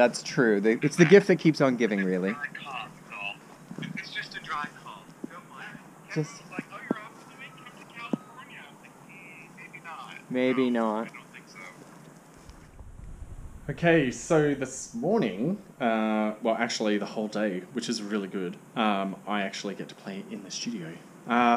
That's true. It's the gift that keeps on giving, really. It's just a dry cough. Don't mind. Just Like, oh, you're off for the week, come to California. I was like, maybe not. maybe No, not. I don't think so. Okay, so this morning, well, actually the whole day, which is really good, I actually get to play in the studio.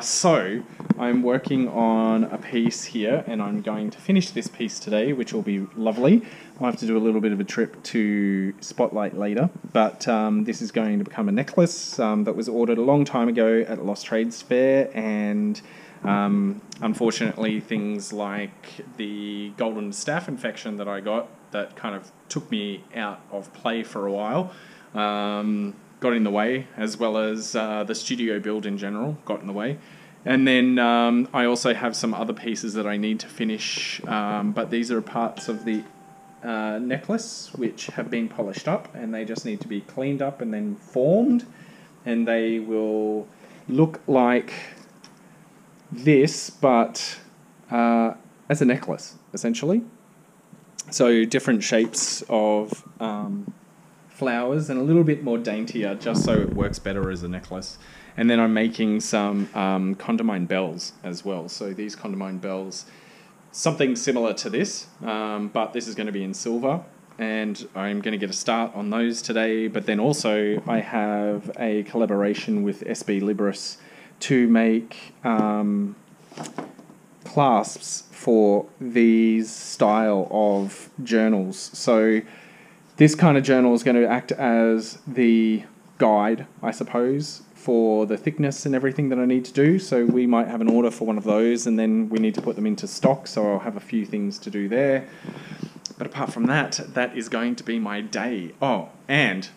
So I'm working on a piece here, and I'm going to finish this piece today, which will be lovely. I'll have to do a little bit of a trip to Spotlight later, but this is going to become a necklace that was ordered a long time ago at Lost Trades Fair, and unfortunately things like the golden staph infection that I got that kind of took me out of play for a while, got in the way, as well as the studio build in general got in the way. And then I also have some other pieces that I need to finish, but these are parts of the necklace which have been polished up, and they just need to be cleaned up and then formed, and they will look like this, but as a necklace, essentially. So different shapes of flowers and a little bit more daintier, just so it works better as a necklace. And then I'm making some condamine bells as well. So these condamine bells, something similar to this, but this is going to be in silver. And I'm going to get a start on those today. But then also I have a collaboration with SB Libris to make clasps for these style of journals. So this kind of journal is going to act as the guide, I suppose, for the thickness and everything that I need to do. So we might have an order for one of those, and then we need to put them into stock, so I'll have a few things to do there. But apart from that, that is going to be my day. Oh, and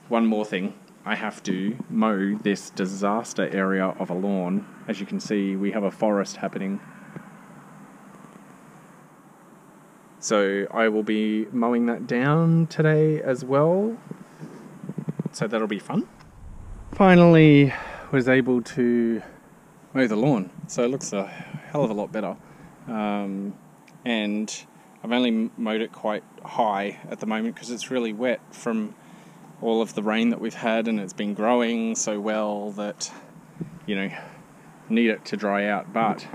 one more thing. I have to mow this disaster area of a lawn. As you can see, we have a forest happening. So I will be mowing that down today as well. So that'll be fun. Finally was able to mow the lawn. So it looks a hell of a lot better. And I've only mowed it quite high at the moment because it's really wet from all of the rain that we've had, and it's been growing so well that, you know, need it to dry out. But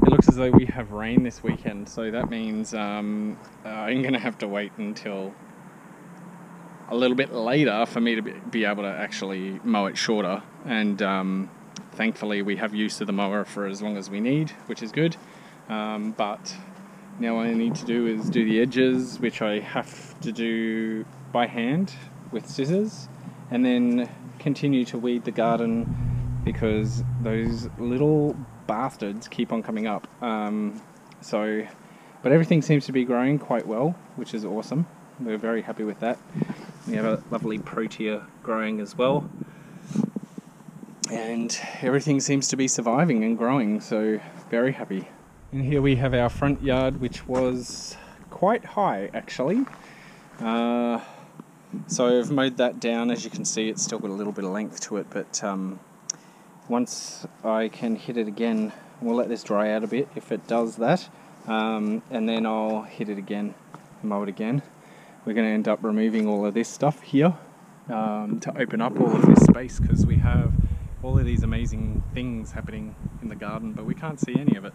it looks as though we have rain this weekend, so that means I'm going to have to wait until a little bit later for me to be able to actually mow it shorter. And thankfully we have use of the mower for as long as we need, which is good. But now all I need to do is do the edges, which I have to do by hand with scissors, and then continue to weed the garden because those little bastards keep on coming up. But everything seems to be growing quite well, which is awesome. We're very happy with that. We have a lovely protea growing as well, and everything seems to be surviving and growing, so very happy. And here we have our front yard, which was quite high actually. So I've mowed that down. As you can see, it's still got a little bit of length to it, but once I can hit it again, we'll let this dry out a bit if it does that, and then I'll hit it again, mow it again. We're going to end up removing all of this stuff here to open up all of this space, because we have all of these amazing things happening in the garden, but we can't see any of it.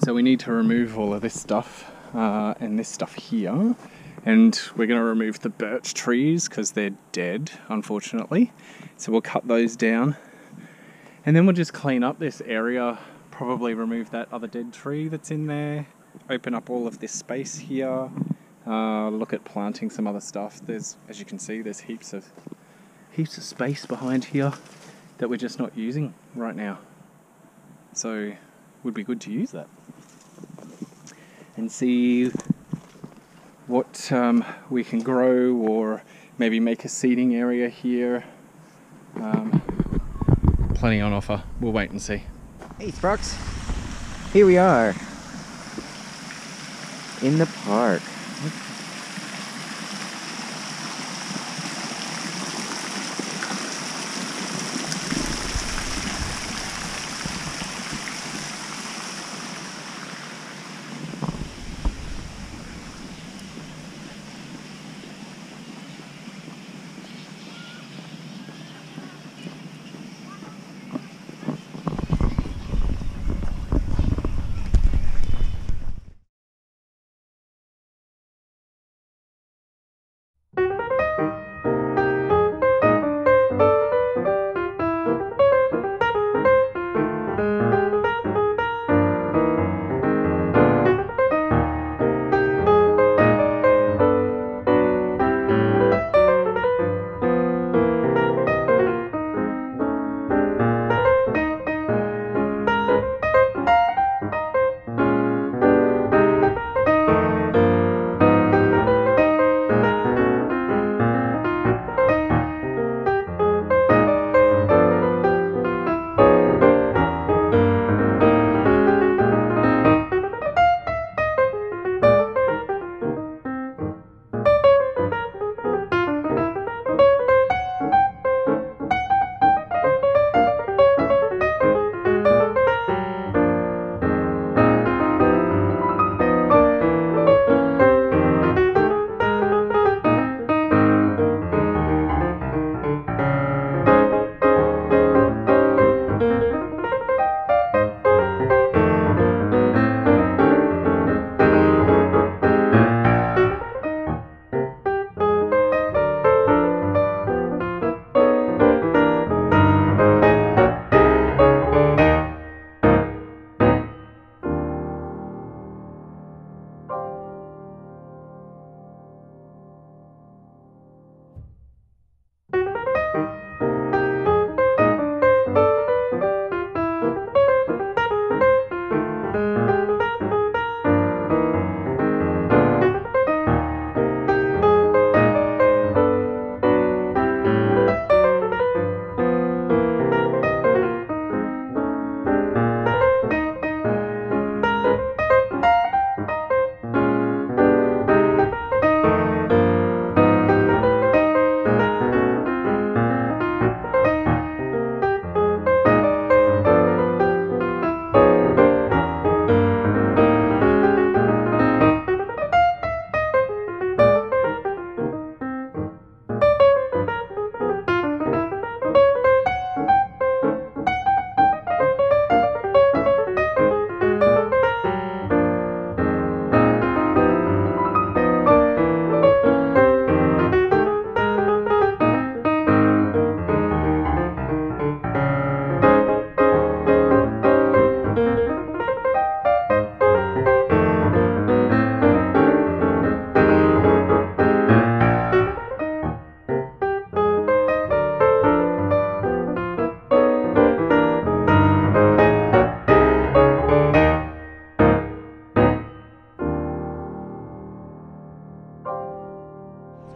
So we need to remove all of this stuff and this stuff here. And we're going to remove the birch trees because they're dead, unfortunately. So we'll cut those down. And then we'll just clean up this area, probably remove that other dead tree that's in there, open up all of this space here, look at planting some other stuff. There's, as you can see, there's heaps of space behind here that we're just not using right now. So it would be good to use that. And see what we can grow, or maybe make a seating area here. Plenty on offer. We'll wait and see. Hey Sprox, here we are in the park.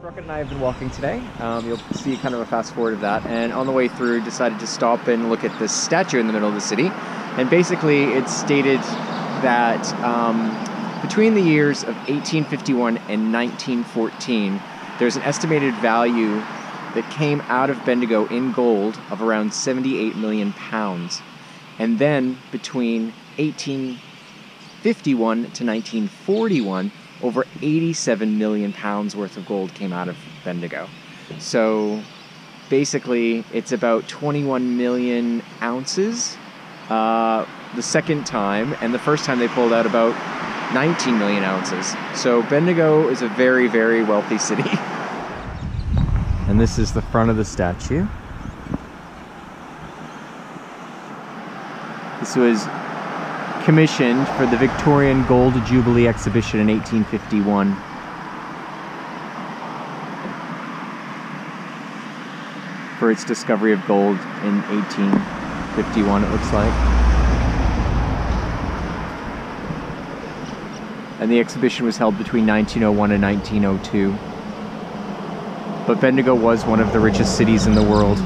Sprocket and I have been walking today. You'll see kind of a fast forward of that. And on the way through, decided to stop and look at this statue in the middle of the city. And basically, it's stated that between the years of 1851 and 1914, there's an estimated value that came out of Bendigo in gold of around 78 million pounds. And then between 1851 to 1941, over 87 million pounds worth of gold came out of Bendigo. So basically, it's about 21 million ounces the second time, and the first time they pulled out about 19 million ounces. So Bendigo is a very, very wealthy city. And this is the front of the statue. This was commissioned for the Victorian Gold Jubilee exhibition in 1851. For its discovery of gold in 1851, it looks like. And the exhibition was held between 1901 and 1902. But Bendigo was one of the richest cities in the world.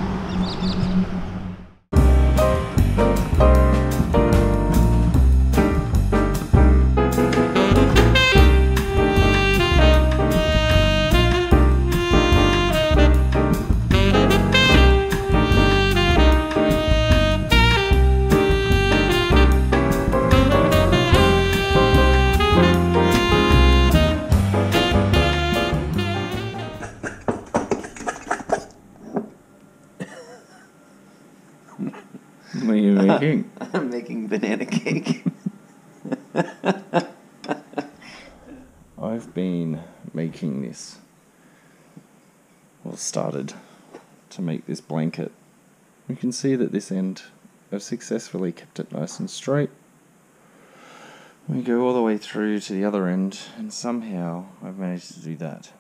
What are you making? I'm making banana cake. I've been making this, well, started to make this blanket. You can see that this end, I've successfully kept it nice and straight. We go all the way through to the other end, and somehow I've managed to do that.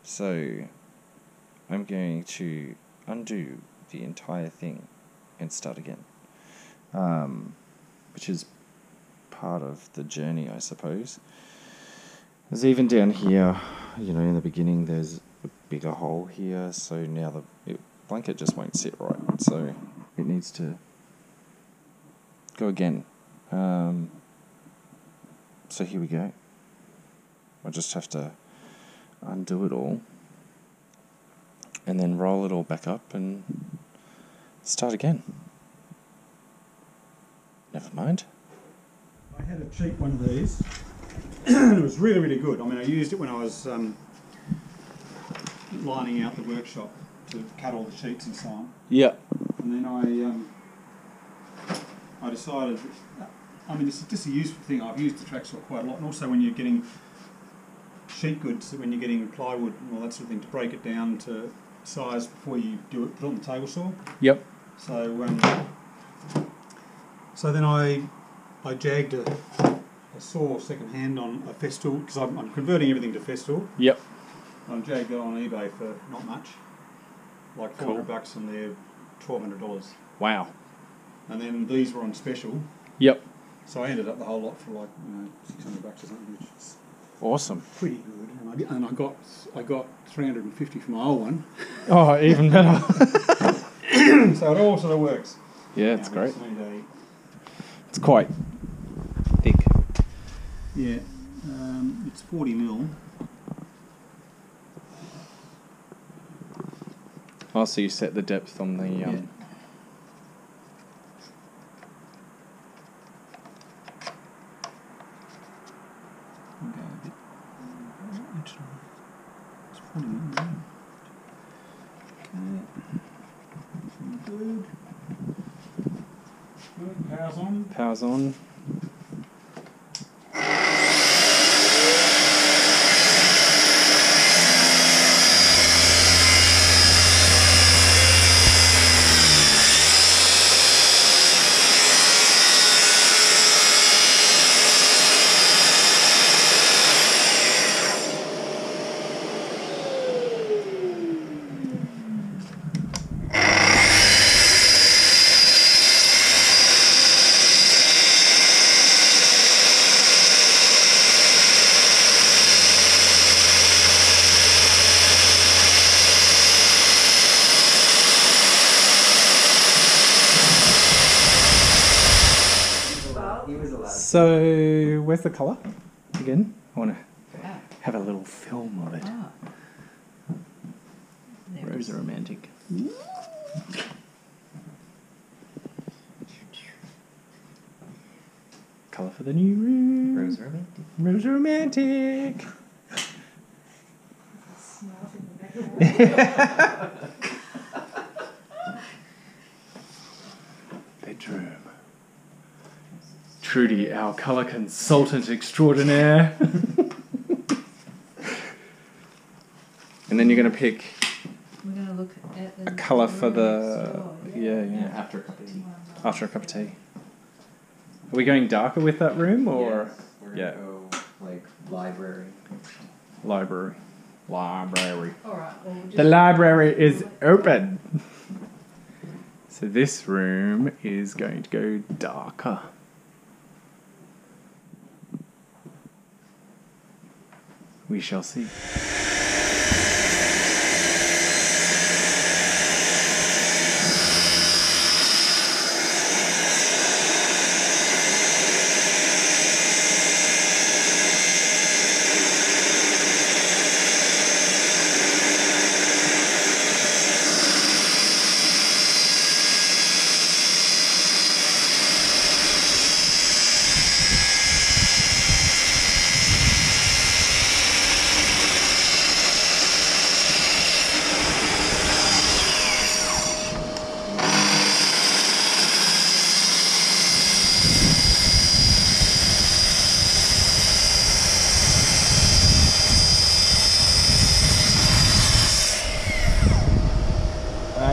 So I'm going to undo the entire thing and start again. Which is part of the journey, I suppose. There's even down here, you know, in the beginning, there's a bigger hole here, so now the blanket just won't sit right, so it needs to go again. So here we go. I just have to undo it all, and then roll it all back up and start again. Never mind. I had a cheap one of these, and it was really, really good. I mean, I used it when I was lining out the workshop to cut all the sheets and so on. Yeah. And then I decided, I mean, it's just a useful thing. I've used the track saw quite a lot, and also when you're getting sheet goods, when you're getting plywood and all that sort of thing, to break it down to size before you do it, put it on the table saw. Yep. So then I jagged a saw second hand on a Festool, because I'm converting everything to Festool. Yep. I jagged it on eBay for not much, like $400, and they're $1,200. Wow. And then these were on special. Yep. So I ended up the whole lot for like $600 or something, which is Awesome. pretty good. And I got $350 for my old one. Oh, even better. So it all sort of works. Yeah, it's Now, great. we just need It's quite thick. it's 40 mil. Oh, so you set the depth on the... Yeah. It's 40 mil. Okay. Good. Good. Power's on. Power's on. So, where's the colour? Again, I want to have a little film of it. Rose are romantic. Colour for the new room. Rose romantic. Rose romantic. Bedroom. Trudy, our colour consultant extraordinaire. And then you're going to pick We're going to look at a colour for the... store, Yeah. After a cup of tea. After a cup of tea. Are we going darker with that room or... Yes, we're gonna Yeah. go like library. Library. Library. All right. Well, we'll just The library is open. So this room is going to go darker. We shall see.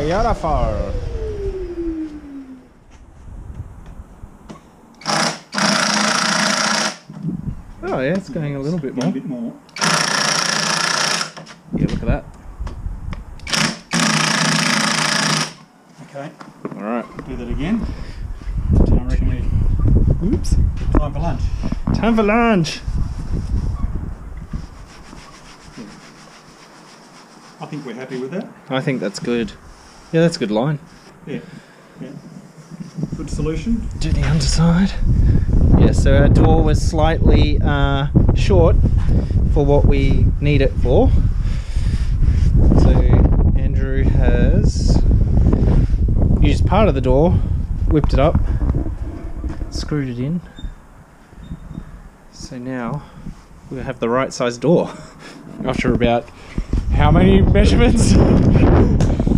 Beautiful. Oh yeah, it's going a little bit A more. bit more. Yeah, look at that. Okay, All right. do that again. I reckon we Oops. time for lunch. Time for lunch. I think we're happy with that. I think that's good. Yeah, that's a good line. Yeah. Yeah. Good solution. Do the underside. Yeah, so our door was slightly short for what we need it for. So Andrew has used part of the door, whipped it up, screwed it in. So now we have the right size door after about how many measurements?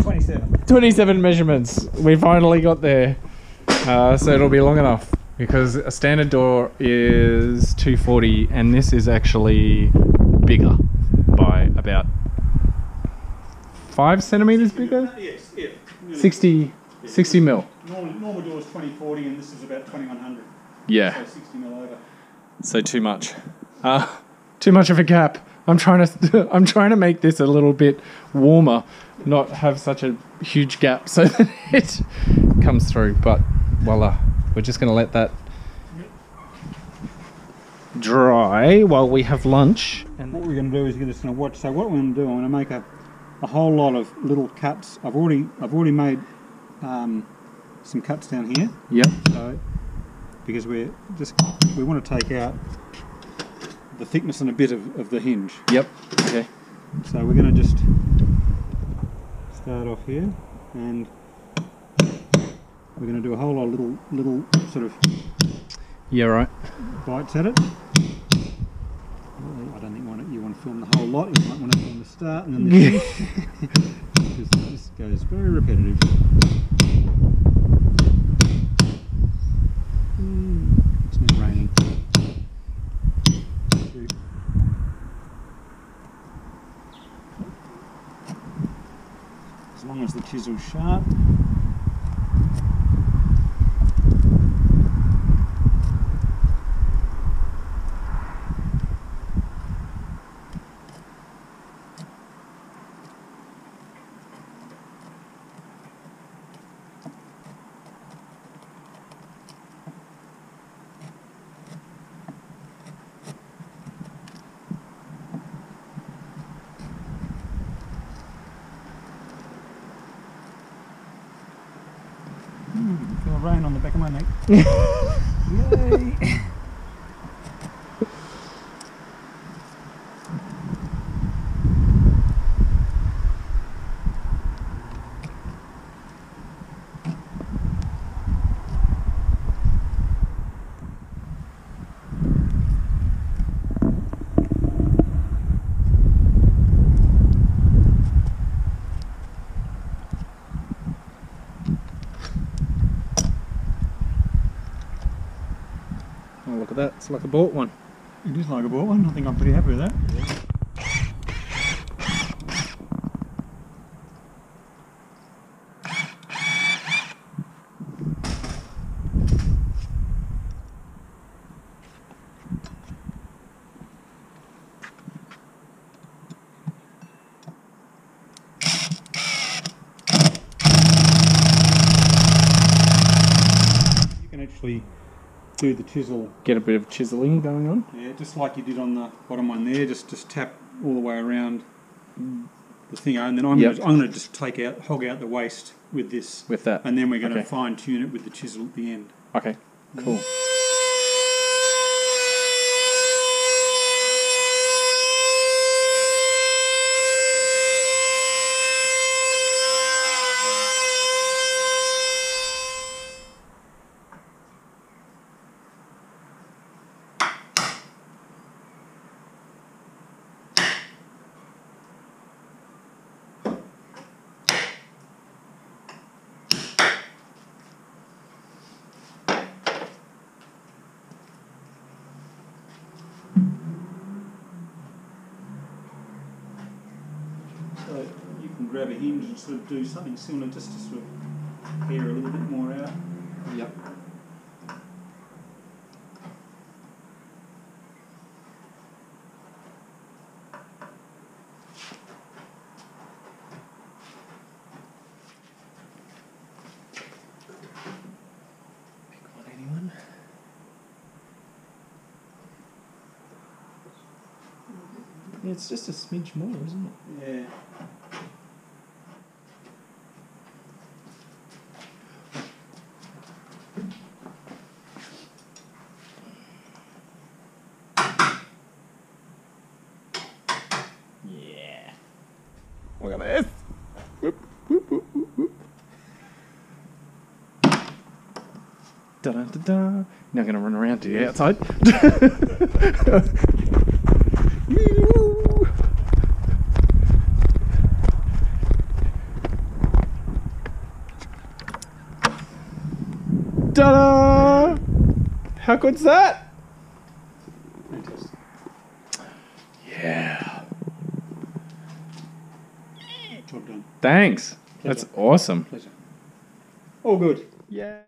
27. 27 measurements. We finally got there. So it'll be long enough because a standard door is 240 and this is actually bigger by about 5 centimeters bigger. Yes, yeah. 60 mil. Normal door is 2040 and this is about 2100. Yeah. So 60 mil over. So too much. Too much of a gap. I'm trying to make this a little bit warmer, not have such a huge gap so that it comes through. But voila, we're just going to let that dry while we have lunch. And What we're going to do is you're just going to watch. So what we're going to do, I'm going to make a whole lot of little cuts. I've already made some cuts down here. yep. So because we want to take out the thickness and a bit of the hinge. Yep. Okay. So we're going to just start off here, and we're going to do a whole lot of little sort of Yeah. Right. bites at it. I don't think you want to film the whole lot. You might want to film the start and then the finish, because this goes very repetitive. It's now raining. As long as the chisel's sharp. Feel the rain on the back of my neck. Yay! Looks like I bought one. It is like a bought one. I think I'm pretty happy with that. You can actually do the chisel. Get a bit of chiseling going on. Yeah, just like you did on the bottom one there, just tap all the way around the thing, and then I'm going to just hog out the waste with this, With that. and then we're going to Okay. fine tune it with the chisel at the end. Okay, cool. So you can grab a hinge and sort of do something similar, just to sort of hair a little bit more out. Yep. Pick one, anyone? Yeah, it's just a smidge more, isn't it? Yeah. Yeah. Look at this. Whoop, whoop, whoop, whoop, whoop. Da da da da. Now I'm gonna run around to the outside. Woo. Ta-da! How good's that? Fantastic. Yeah. Job done. Thanks. That's awesome. Pleasure. All good. Yeah.